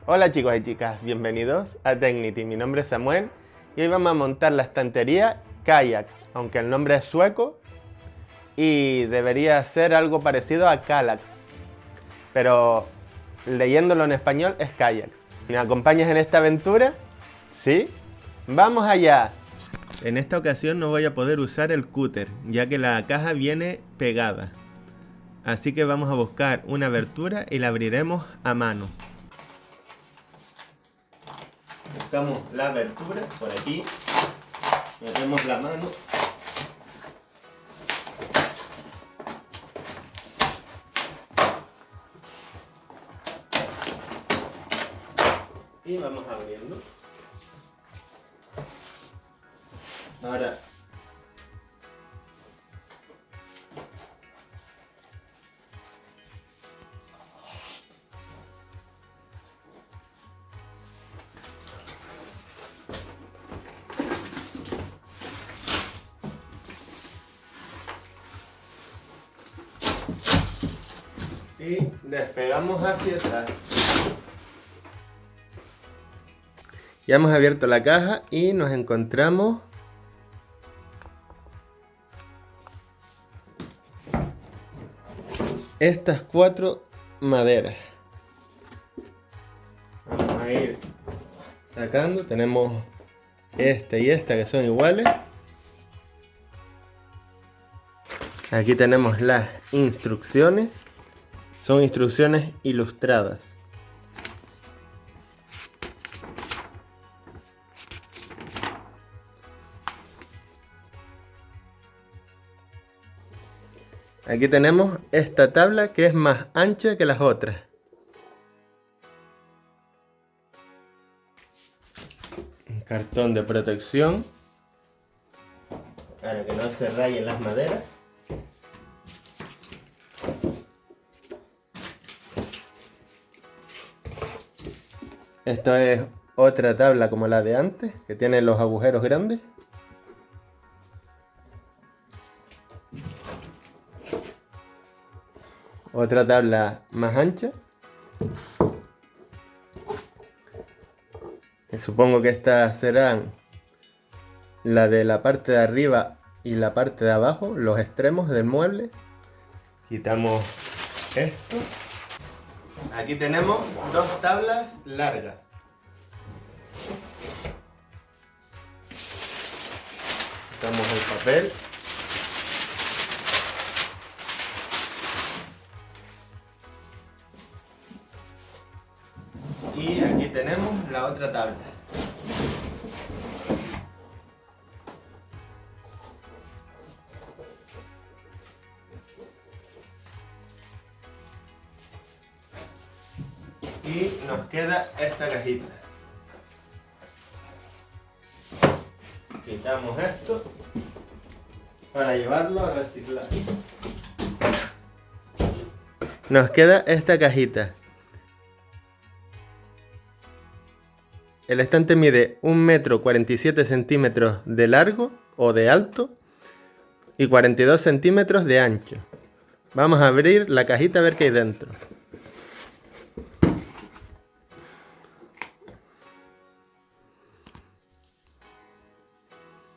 Hola chicos y chicas, bienvenidos a Tecnity. Mi nombre es Samuel y hoy vamos a montar la estantería Kayak, aunque el nombre es sueco y debería ser algo parecido a Kallax, pero leyéndolo en español es Kayak. ¿Me acompañas en esta aventura? ¿Sí? ¡Vamos allá! En esta ocasión no voy a poder usar el cúter, ya que la caja viene pegada. Así que vamos a buscar una abertura y la abriremos a mano. Buscamos la abertura por aquí, metemos la mano y vamos abriendo. Ahora y despegamos hacia atrás. Ya hemos abierto la caja y nos encontramos estas 4 maderas. Vamos a ir sacando. Tenemos esta y esta que son iguales. Aquí tenemos las instrucciones. Son instrucciones ilustradas. Aquí tenemos esta tabla que es más ancha que las otras. Un cartón de protección para que no se rayen las maderas. Esto es otra tabla como la de antes, que tiene los agujeros grandes. Otra tabla más ancha. Y supongo que estas serán la de la parte de arriba y la parte de abajo, los extremos del mueble. Quitamos esto. Aquí tenemos 2 tablas largas. Quitamos el papel. Y aquí tenemos la otra tabla. Y nos queda esta cajita. Quitamos esto para llevarlo a reciclar. Nos queda esta cajita. El estante mide 1,47 m de largo o de alto y 42 centímetros de ancho. Vamos a abrir la cajita a ver qué hay dentro.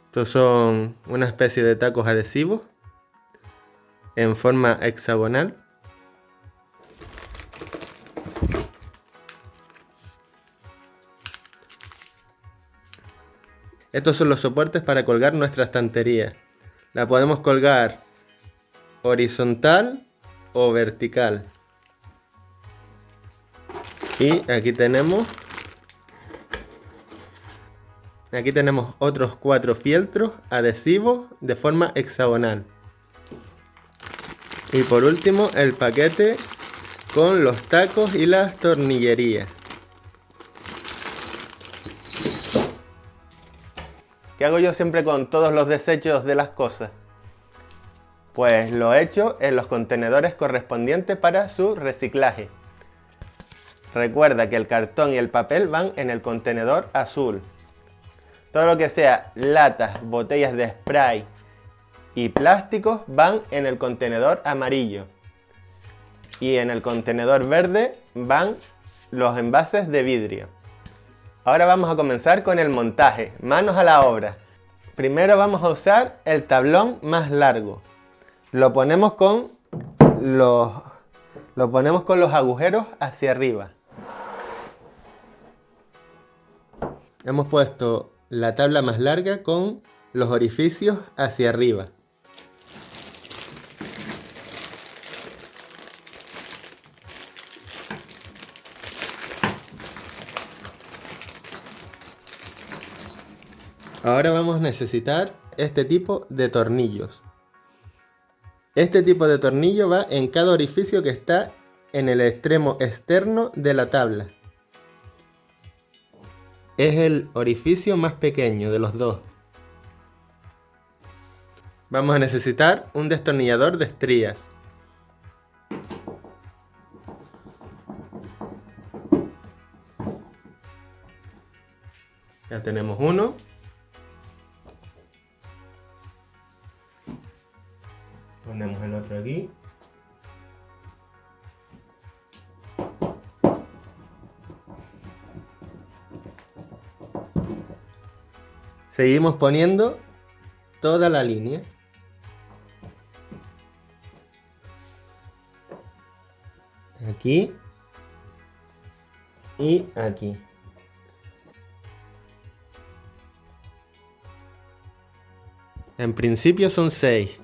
Estos son una especie de tacos adhesivos en forma hexagonal. Estos son los soportes para colgar nuestra estantería. La podemos colgar horizontal o vertical. Y aquí tenemos otros 4 fieltros adhesivos de forma hexagonal. Y por último el paquete con los tacos y las tornillerías. ¿Qué hago yo siempre con todos los desechos de las cosas? Pues lo echo en los contenedores correspondientes para su reciclaje. Recuerda que el cartón y el papel van en el contenedor azul. Todo lo que sea latas, botellas de spray y plásticos van en el contenedor amarillo. Y en el contenedor verde van los envases de vidrio. Ahora vamos a comenzar con el montaje. Manos a la obra. Primero vamos a usar el tablón más largo. Lo ponemos con los agujeros hacia arriba. Hemos puesto la tabla más larga con los orificios hacia arriba. Ahora vamos a necesitar este tipo de tornillos. Este tipo de tornillo va en cada orificio que está en el extremo externo de la tabla. Es el orificio más pequeño de los dos. Vamos a necesitar un destornillador de estrías. Ya tenemos uno. Ponemos el otro aquí. Seguimos poniendo toda la línea. Aquí y aquí. En principio son 6.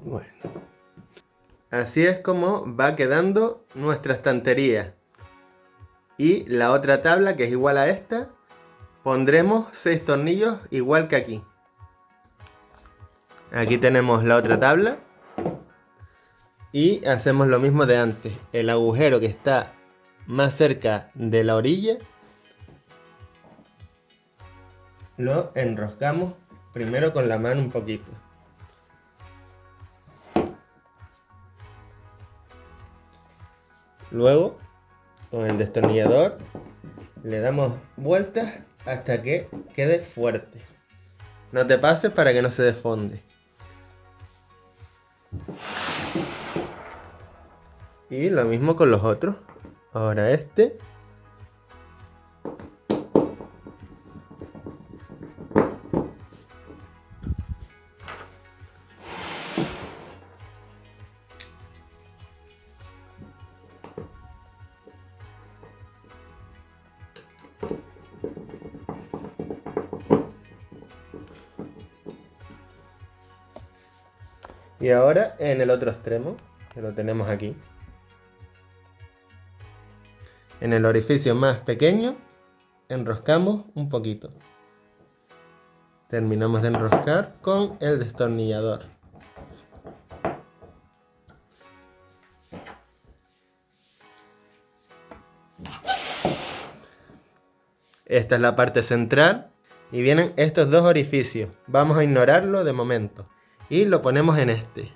Bueno, así es como va quedando nuestra estantería. Y la otra tabla, que es igual a esta, pondremos 6 tornillos igual que aquí. Aquí tenemos la otra tabla. Y hacemos lo mismo de antes. El agujero que está más cerca de la orilla lo enroscamos primero con la mano un poquito. Luego, con el destornillador, le damos vueltas hasta que quede fuerte. No te pases para que no se desfonde. Y lo mismo con los otros. Ahora este. Y ahora en el otro extremo, que lo tenemos aquí. En el orificio más pequeño, enroscamos un poquito. Terminamos de enroscar con el destornillador. Esta es la parte central y vienen estos dos orificios. Vamos a ignorarlo de momento. Y lo ponemos en este.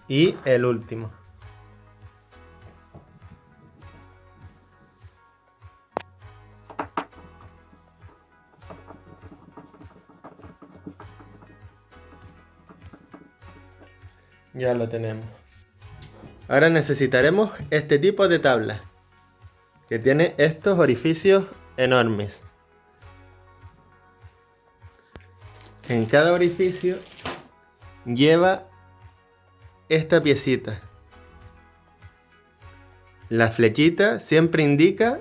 Y el último. Ya lo tenemos. Ahora necesitaremos este tipo de tabla, que tiene estos orificios enormes. En cada orificio lleva esta piecita. La flechita siempre indica,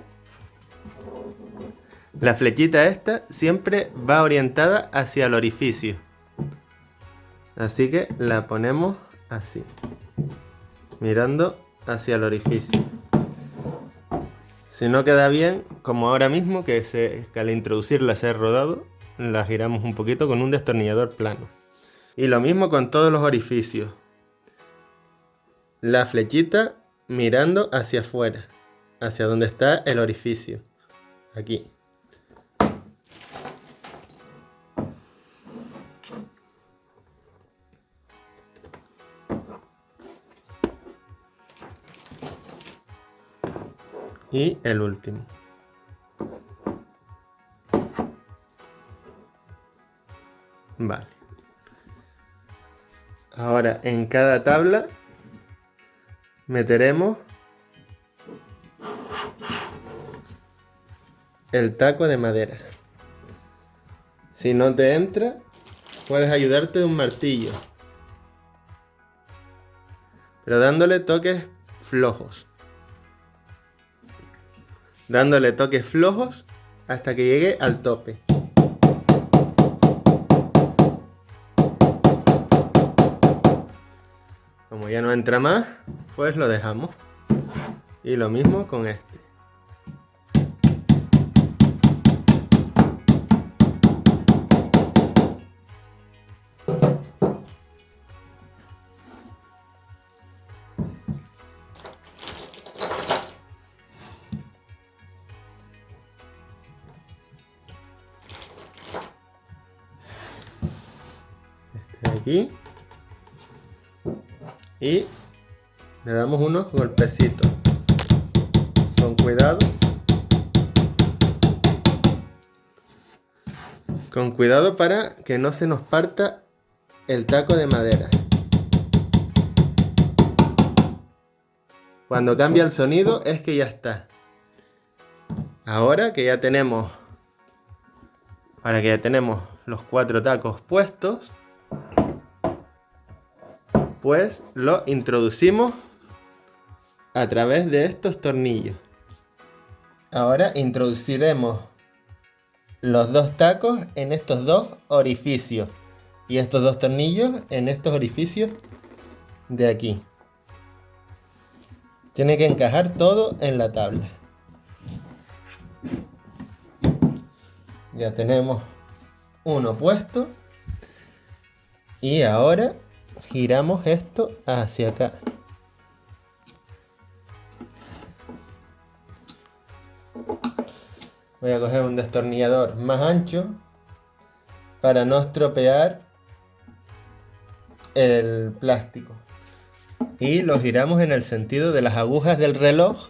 la flechita esta siempre va orientada hacia el orificio. Así que la ponemos así, mirando hacia el orificio. Si no queda bien, como ahora mismo, que al introducirla se ha rodado, la giramos un poquito con un destornillador plano. Y lo mismo con todos los orificios. la flechita mirando hacia afuera, hacia donde está el orificio. Aquí. Y el último. Vale. Ahora en cada tabla meteremos el taco de madera. Si no te entra, puedes ayudarte de un martillo, pero dándole toques flojos. Dándole toques flojos hasta que llegue al tope. Como ya no entra más, pues lo dejamos. Y lo mismo con este. Aquí y le damos unos golpecitos con cuidado para que no se nos parta el taco de madera. Cuando cambia el sonido es que ya está. Ahora que ya tenemos los 4 tacos puestos, pues lo introducimos a través de estos tornillos. Ahora introduciremos los 2 tacos en estos 2 orificios y estos 2 tornillos en estos orificios de aquí. Tiene que encajar todo en la tabla. Ya tenemos uno puesto y ahora giramos esto hacia acá. Voy a coger un destornillador más ancho para no estropear el plástico. Y lo giramos en el sentido de las agujas del reloj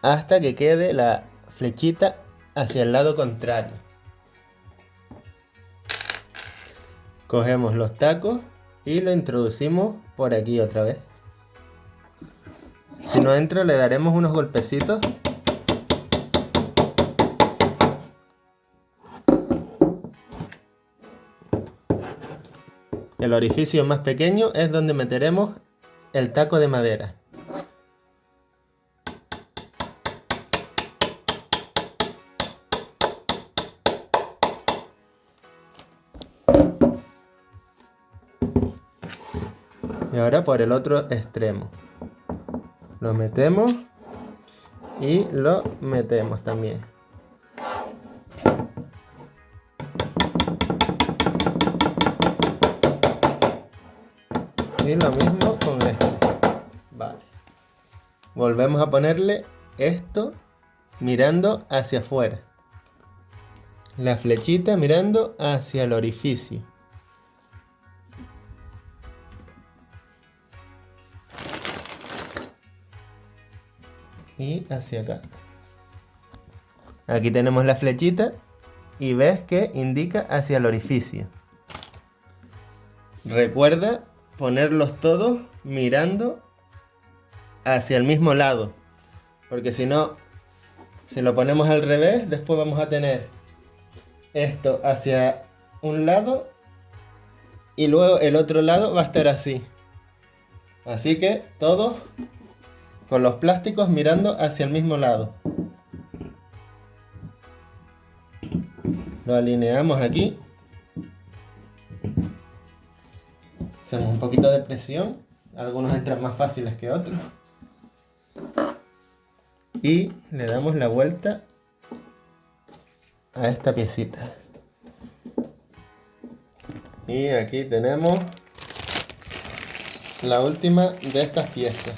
hasta que quede la flechita hacia el lado contrario. Cogemos los tacos y lo introducimos por aquí otra vez. Si no entra, le daremos unos golpecitos. El orificio más pequeño es donde meteremos el taco de madera. Y ahora por el otro extremo. Lo metemos y lo metemos también. Y lo mismo con esto. Vale. Volvemos a ponerle esto mirando hacia afuera. La flechita mirando hacia el orificio. Y hacia acá. Aquí tenemos la flechita y ves que indica hacia el orificio. Recuerda ponerlos todos mirando hacia el mismo lado, porque si no, si lo ponemos al revés, después vamos a tener esto hacia un lado y luego el otro lado va a estar así. Así que todos con los plásticos mirando hacia el mismo lado. Lo alineamos aquí. Hacemos un poquito de presión. Algunos entran más fáciles que otros. Y le damos la vuelta a esta piecita. Y aquí tenemos la última de estas piezas.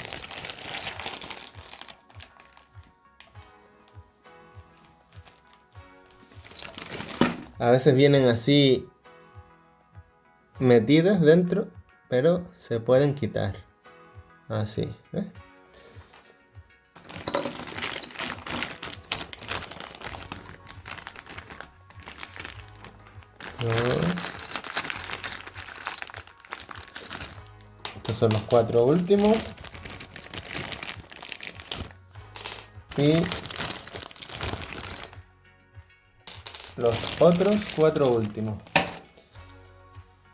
A veces vienen así metidas dentro, pero se pueden quitar. Así, ¿ves? Estos son los 4 últimos. Y los otros 4 últimos.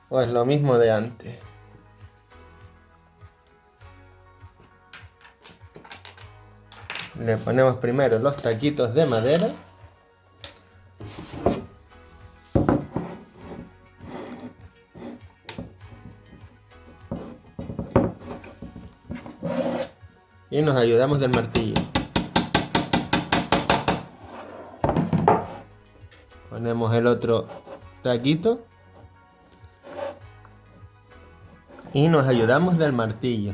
O es lo mismo de antes. Le ponemos primero los taquitos de madera. Y nos ayudamos del martillo. Ponemos el otro taquito. Y nos ayudamos del martillo.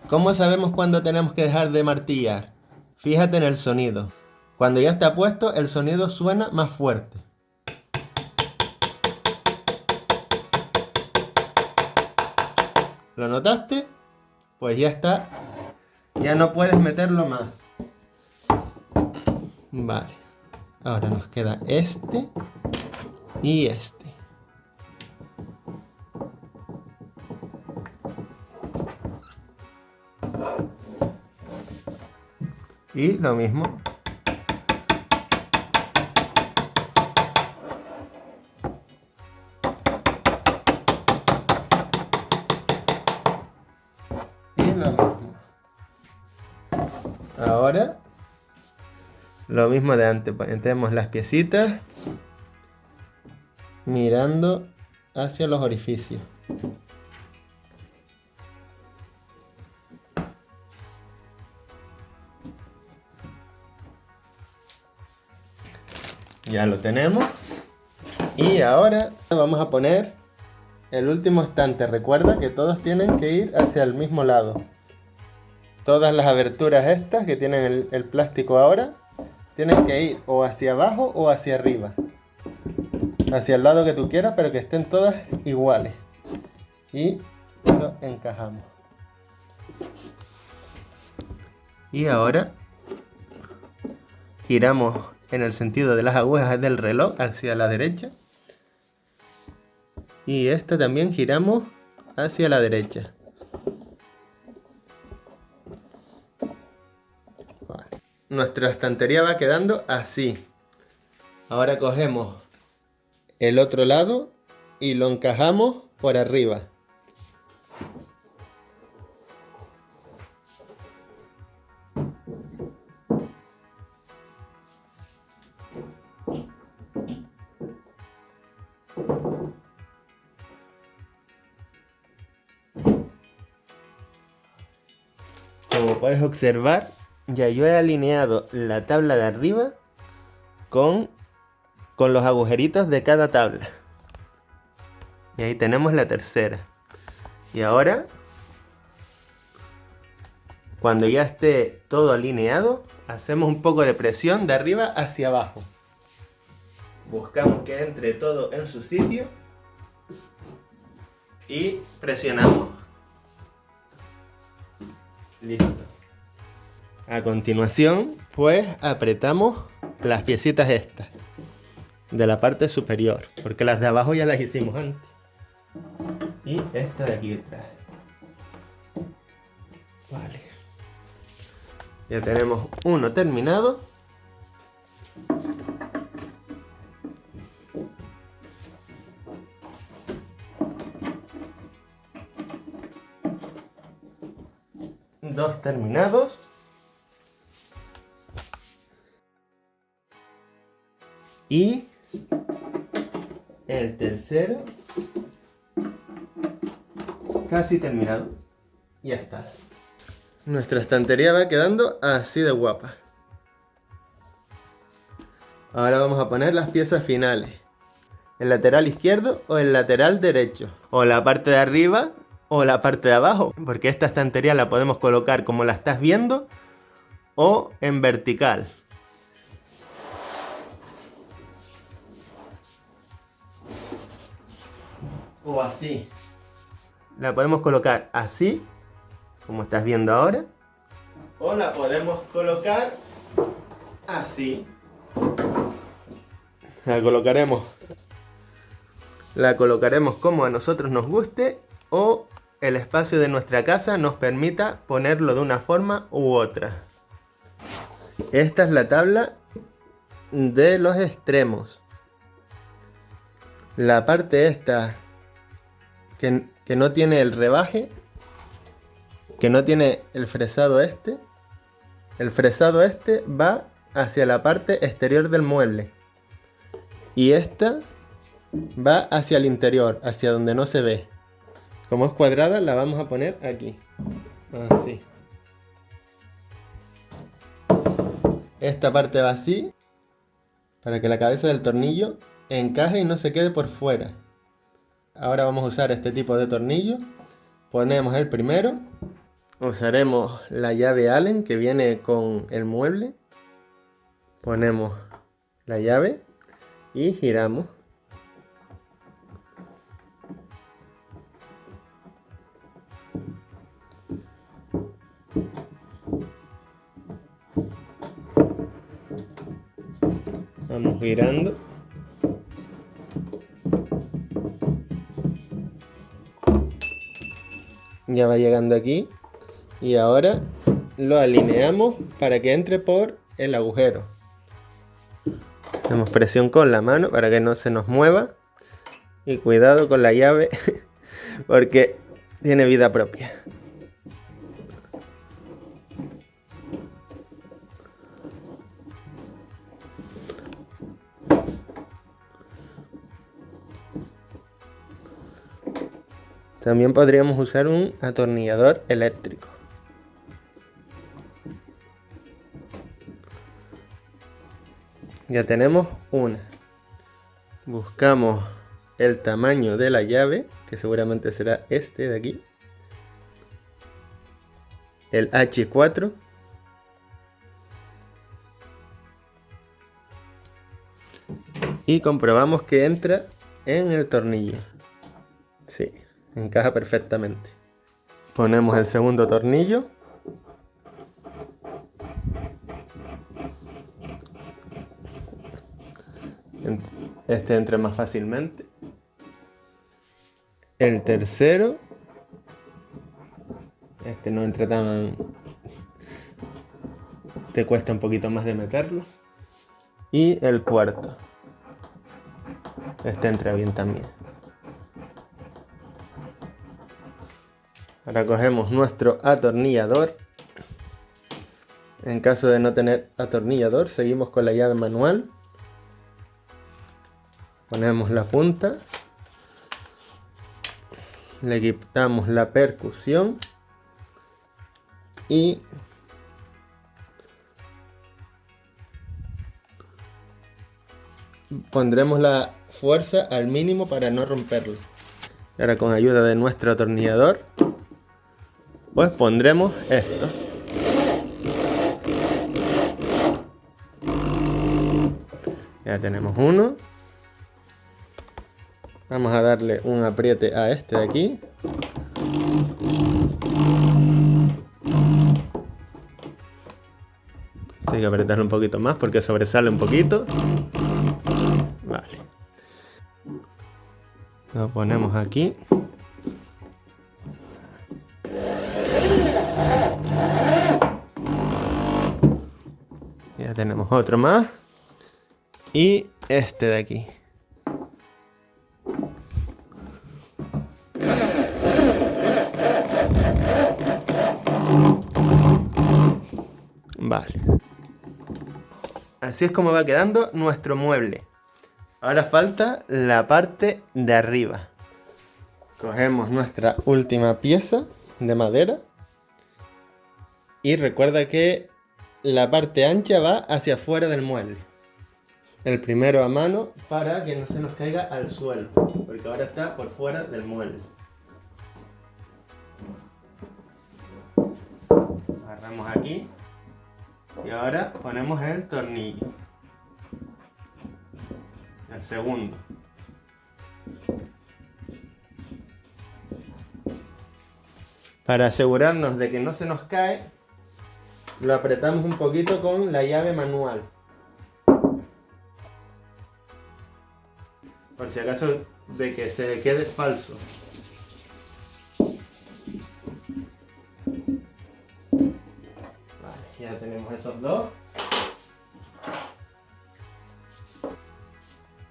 ¿Cómo sabemos cuándo tenemos que dejar de martillar? Fíjate en el sonido. Cuando ya está puesto, el sonido suena más fuerte. ¿Lo notaste? Pues ya está. Ya no puedes meterlo más. Vale. Ahora nos queda este y este. Y lo mismo. Y lo mismo. Ahora, lo mismo de antes. Metemos las piecitas mirando hacia los orificios. Ya lo tenemos. Y ahora vamos a poner el último estante. Recuerda que todos tienen que ir hacia el mismo lado. Todas las aberturas estas que tienen el plástico ahora tienen que ir o hacia abajo o hacia arriba. Hacia el lado que tú quieras, pero que estén todas iguales. Y lo encajamos. Y ahora giramos en el sentido de las agujas del reloj hacia la derecha. Y esta también giramos hacia la derecha. Vale. Nuestra estantería va quedando así. Ahora cogemos el otro lado y lo encajamos por arriba. Como puedes observar, ya yo he alineado la tabla de arriba con los agujeritos de cada tabla. Y ahí tenemos la tercera. Y ahora, cuando ya esté todo alineado, hacemos un poco de presión de arriba hacia abajo. Buscamos que entre todo en su sitio y presionamos. Listo. A continuación, pues apretamos las piecitas estas de la parte superior, porque las de abajo ya las hicimos antes. Y esta de aquí detrás. Vale. Ya tenemos uno terminado. Dos terminados. Y el tercero casi terminado. Ya está. Nuestra estantería va quedando así de guapa. Ahora vamos a poner las piezas finales. ¿El lateral izquierdo o el lateral derecho? ¿O la parte de arriba o la parte de abajo? Porque esta estantería la podemos colocar como la estás viendo o en vertical. O así. La podemos colocar así, como estás viendo ahora. O la podemos colocar así. La colocaremos como a nosotros nos guste o el espacio de nuestra casa nos permita ponerlo de una forma u otra. Esta es la tabla de los extremos. La parte esta que no tiene el rebaje, que no tiene el fresado este va hacia la parte exterior del mueble. Y esta va hacia el interior, hacia donde no se ve. Como es cuadrada, la vamos a poner aquí. Así. Esta parte va así, para que la cabeza del tornillo encaje y no se quede por fuera. Ahora vamos a usar este tipo de tornillo. Ponemos el primero. Usaremos la llave Allen que viene con el mueble. Ponemos la llave y giramos. Vamos girando. Ya va llegando aquí. Y ahora lo alineamos para que entre por el agujero. Hacemos presión con la mano para que no se nos mueva. Y cuidado con la llave porque tiene vida propia. También podríamos usar un atornillador eléctrico. Ya tenemos una. Buscamos el tamaño de la llave, que seguramente será este de aquí. El H4. Y comprobamos que entra en el tornillo. Sí, encaja perfectamente. Ponemos el segundo tornillo. Este entra más fácilmente. El tercero. Este no entra tan... te cuesta un poquito más de meterlo. Y el cuarto. Este entra bien también. Ahora cogemos nuestro atornillador. En caso de no tener atornillador, seguimos con la llave manual. Ponemos la punta. Le quitamos la percusión. Y pondremos la fuerza al mínimo para no romperlo. Ahora con ayuda de nuestro atornillador, pues pondremos esto. Ya tenemos uno. Vamos a darle un apriete a este de aquí. Hay que apretarlo un poquito más porque sobresale un poquito. Vale. Lo ponemos aquí. Ya tenemos otro más. Y este de aquí. Vale. Así es como va quedando nuestro mueble. Ahora falta la parte de arriba. Cogemos nuestra última pieza de madera. Y recuerda que la parte ancha va hacia afuera del mueble. el primero a mano para que no se nos caiga al suelo, porque ahora está por fuera del mueble. Agarramos aquí y ahora ponemos el tornillo, el segundo. Para asegurarnos de que no se nos cae, lo apretamos un poquito con la llave manual. Por si acaso de que se quede falso. Vale, ya tenemos esos dos.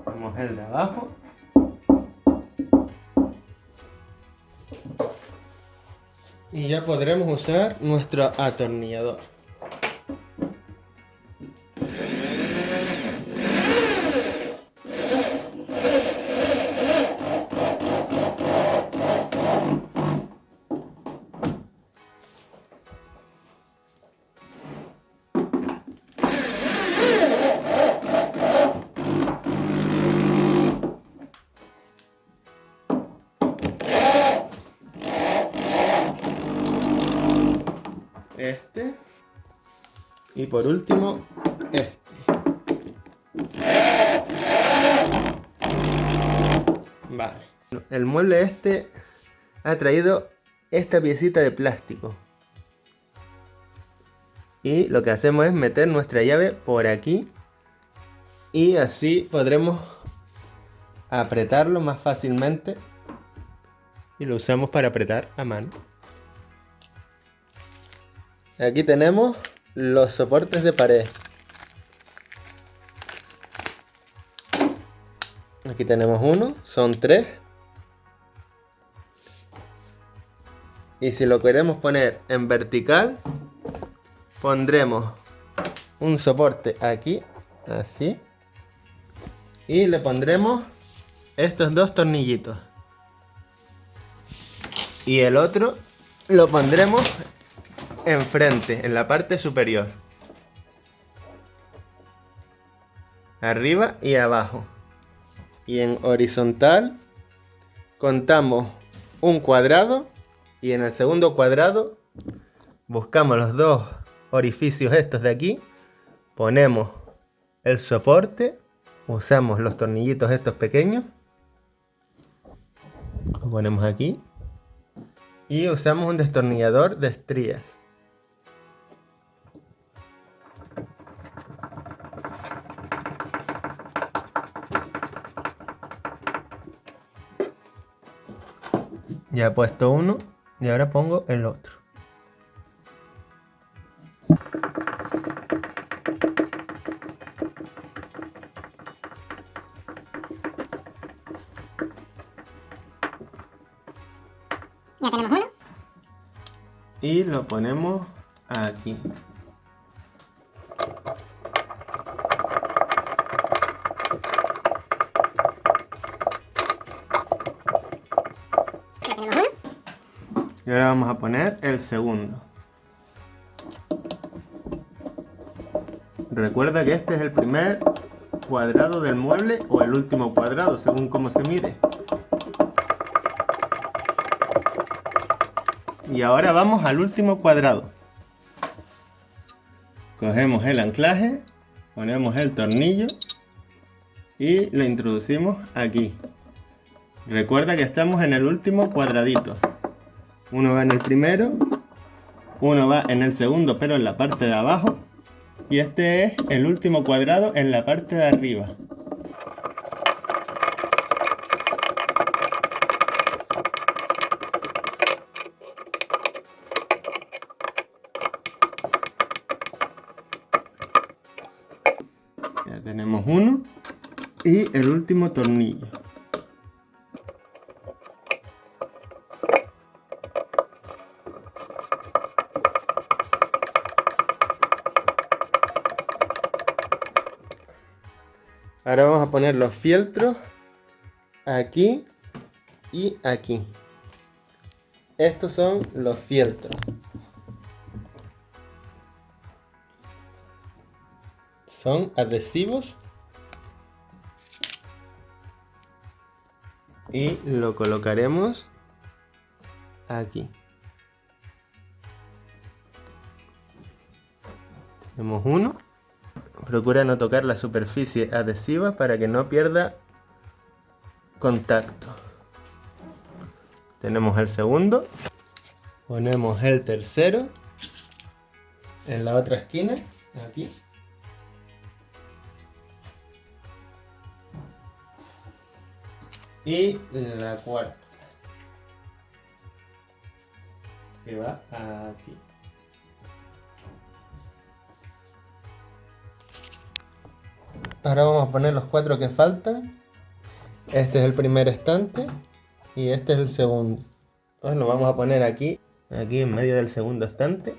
Ponemos el de abajo. Y ya podremos usar nuestro atornillador. Este y por último este. Vale, el mueble este ha traído esta piecita de plástico y lo que hacemos es meter nuestra llave por aquí y así podremos apretarlo más fácilmente y lo usamos para apretar a mano. Aquí tenemos los soportes de pared. Aquí tenemos uno, son 3. Y si lo queremos poner en vertical, pondremos un soporte aquí, así. Y le pondremos estos 2 tornillitos. Y el otro lo pondremos enfrente, en la parte superior, arriba y abajo, y en horizontal contamos un cuadrado y en el segundo cuadrado buscamos los 2 orificios estos de aquí, ponemos el soporte, usamos los tornillitos estos pequeños, lo ponemos aquí y usamos un destornillador de estrías. Ya he puesto uno y ahora pongo el otro. Ya tenemos uno. Y lo ponemos aquí. Y ahora vamos a poner el segundo. Recuerda que este es el primer cuadrado del mueble o el último cuadrado, según cómo se mire. Y ahora vamos al último cuadrado. Cogemos el anclaje, ponemos el tornillo y lo introducimos aquí. Recuerda que estamos en el último cuadradito. Uno va en el primero, uno va en el segundo, pero en la parte de abajo. Y este es el último cuadrado en la parte de arriba. Ya tenemos uno y el último tornillo. Ahora vamos a poner los fieltros aquí y aquí. Estos son los fieltros. Son adhesivos y lo colocaremos aquí. Tenemos uno. Procura no tocar la superficie adhesiva para que no pierda contacto. Tenemos el segundo. Ponemos el tercero en la otra esquina, aquí. Y la cuarta, que va aquí. Ahora vamos a poner los 4 que faltan. Este es el primer estante y este es el segundo. Entonces lo vamos a poner aquí en medio del segundo estante.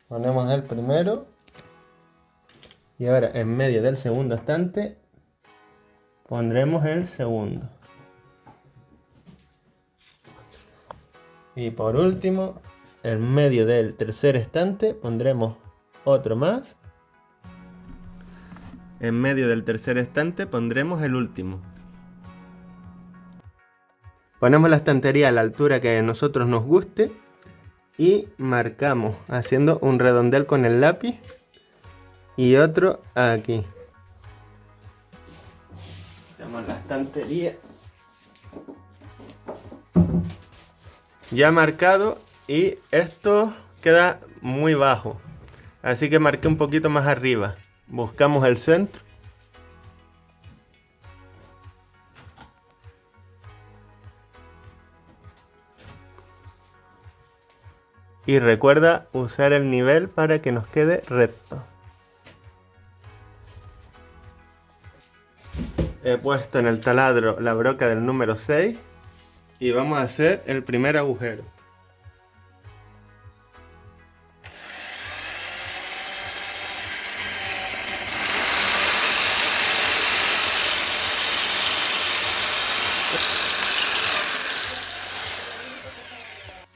Ponemos el primero y ahora en medio del segundo estante pondremos el segundo. Y por último, en medio del tercer estante pondremos otro más. En medio del tercer estante pondremos el último. Ponemos la estantería a la altura que a nosotros nos guste y marcamos haciendo un redondel con el lápiz y otro aquí. Tenemos la estantería ya marcado y esto queda muy bajo, así que marqué un poquito más arriba. Buscamos el centro y recuerda usar el nivel para que nos quede recto. He puesto en el taladro la broca del número 6 y vamos a hacer el primer agujero.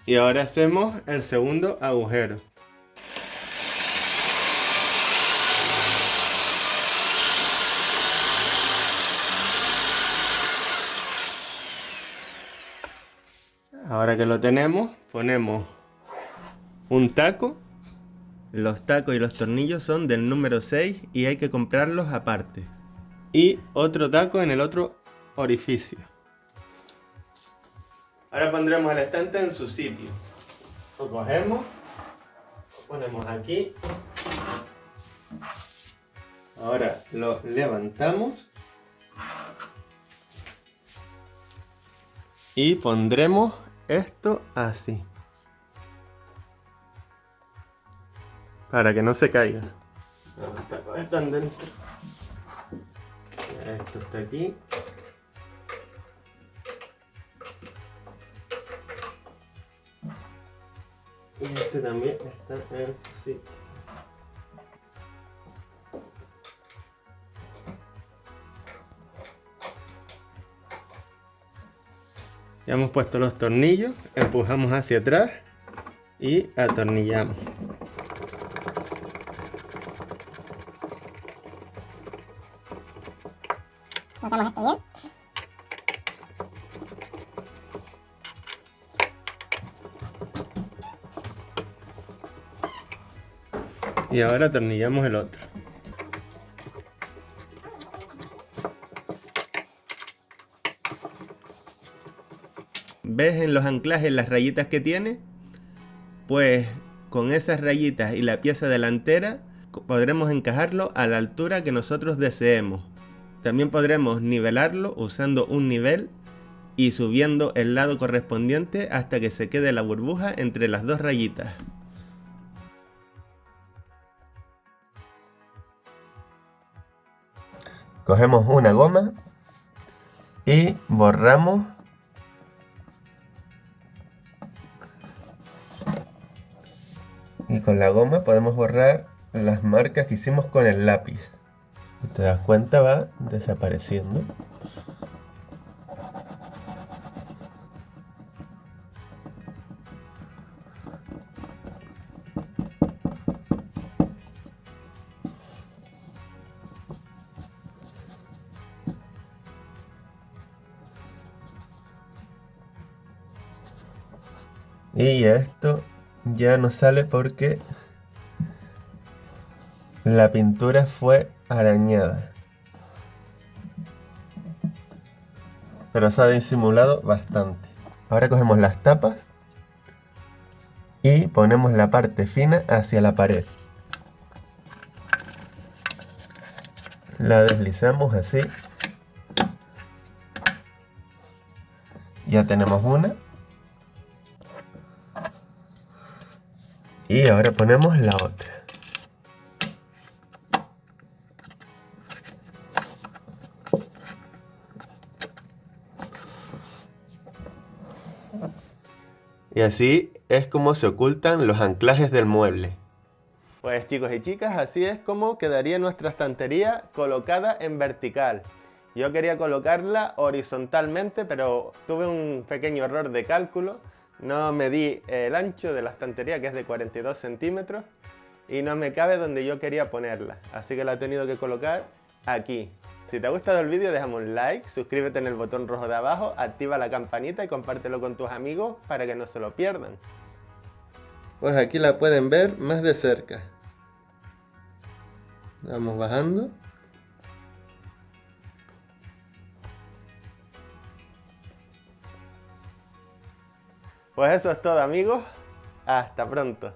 Y ahora hacemos el segundo agujero. Ahora que lo tenemos, ponemos un taco. Los tacos y los tornillos son del número 6 y hay que comprarlos aparte. Y otro taco en el otro orificio. Ahora pondremos el estante en su sitio. Lo cogemos, lo ponemos aquí. Ahora lo levantamos. Y pondremos esto así. Para que no se caiga. Los tacos están dentro. Esto está aquí. Y este también está en su sitio. Ya hemos puesto los tornillos, empujamos hacia atrás y atornillamos. Tratamos esto bien. Y ahora atornillamos el otro. ¿Ves en los anclajes las rayitas que tiene? Pues con esas rayitas y la pieza delantera podremos encajarlo a la altura que nosotros deseemos. También podremos nivelarlo usando un nivel y subiendo el lado correspondiente hasta que se quede la burbuja entre las dos rayitas. Cogemos una goma y borramos y con la goma podemos borrar las marcas que hicimos con el lápiz. Si te das cuenta, va desapareciendo. Y esto ya no sale porque la pintura fue arañada. Pero se ha disimulado bastante. Ahora cogemos las tapas y ponemos la parte fina hacia la pared. La deslizamos así. Ya tenemos una. Y ahora ponemos la otra. Y así es como se ocultan los anclajes del mueble. Pues chicos y chicas, así es como quedaría nuestra estantería colocada en vertical. Yo quería colocarla horizontalmente, pero tuve un pequeño error de cálculo. No medí el ancho de la estantería, que es de 42 centímetros, y no me cabe donde yo quería ponerla. Así que la he tenido que colocar aquí. Si te ha gustado el vídeo, déjame un like, suscríbete en el botón rojo de abajo, activa la campanita y compártelo con tus amigos para que no se lo pierdan. Pues aquí la pueden ver más de cerca. Vamos bajando. Pues eso es todo, amigos. Hasta pronto.